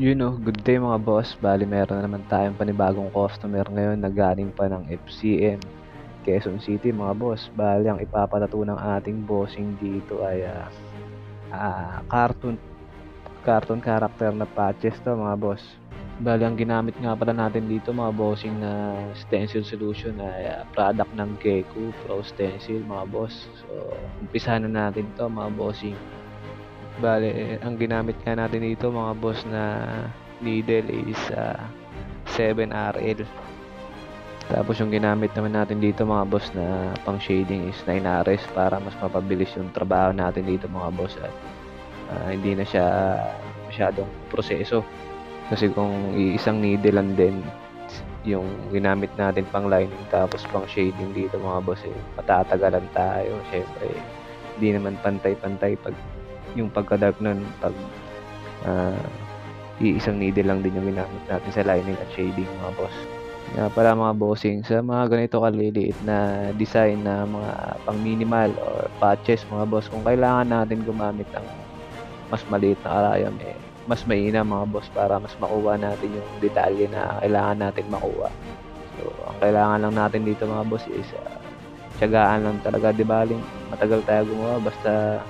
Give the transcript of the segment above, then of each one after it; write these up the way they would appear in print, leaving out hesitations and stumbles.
Good day mga boss. Bali meron na naman tayong panibagong customer ngayon na galing pa ng FCM, Quezon City mga boss. Bali ang ipapatato ng ating bossing dito ay cartoon character na patches to mga boss. Bali ang ginamit nga pala natin dito mga bossing na stencil solution ay product ng Geku Pro Stencil mga boss. So umpisahan na natin to mga bossing. Bale, ang ginamit nga natin dito mga boss na needle is 7RL. Tapos yung ginamit naman natin dito mga boss na pang shading is 9RS para mas mapabilis yung trabaho natin dito mga boss at hindi na siya masyadong proseso. Kasi kung iisang needle lang din yung ginamit natin pang lining tapos pang shading dito mga boss matatagalan tayo. Syempre, hindi naman pantay-pantay pag yung pagka-dark nun pag iisang needle lang din yung ginamit natin sa lining at shading mga boss. Nga pala mga bossing, sa mga ganito kaliliit na design na mga pang minimal or patches mga boss, kung kailangan natin gumamit ng mas maliit na karayom mas mainam mga boss para mas makuha natin yung detalye na kailangan natin makuha. So ang kailangan lang natin dito mga boss is tiyagaan lang talaga, di baling matagal tayo gumawa basta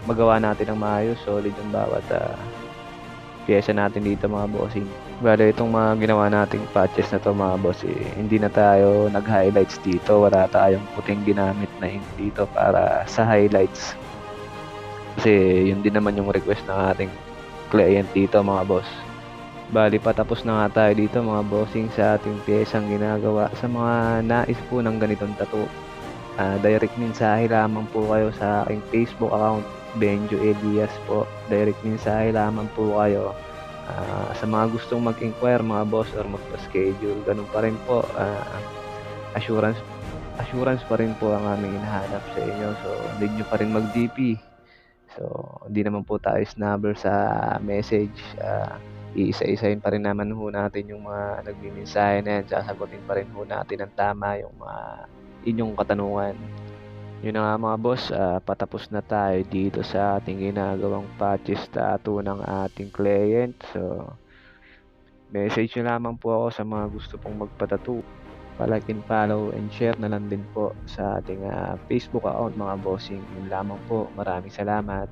magawa natin ng maayos, solid yung bawat pyesa natin dito mga bossing. Bale itong mga ginawa nating patches na to mga boss hindi na tayo nag-highlights dito, wala tayong puting ginamit na ink dito para sa highlights. Kasi yun din naman yung request ng ating client dito mga boss. Bali patapos na nga tayo dito mga bossing sa ating pyesang ginagawa. Sa mga nais po ng ganitong tattoo, direct mensahe lamang po kayo sa aking Facebook account, Benjo Elias po. Direct mensahe lamang po kayo. Sa mga gustong mag-inquire mga boss or magpa-schedule, ganun pa rin po. Assurance pa rin po ang aming hinahanap sa inyo. So, need nyo pa rin mag-DP. So, hindi naman po tayo snubber sa message. Iisa-isahin pa rin naman ho natin yung mga nagmimensahe na yan. Sasagutin pa rin ho natin ng tama yung mga inyong katanungan. Yun na nga mga boss, patapos na tayo dito sa ating ginagawang patches tattoo ng ating client. So, message nyo lamang po ako sa mga gusto pong magpatattoo. Like and follow and share na lang din po sa ating Facebook account mga bossing. Yun lamang po. Maraming salamat.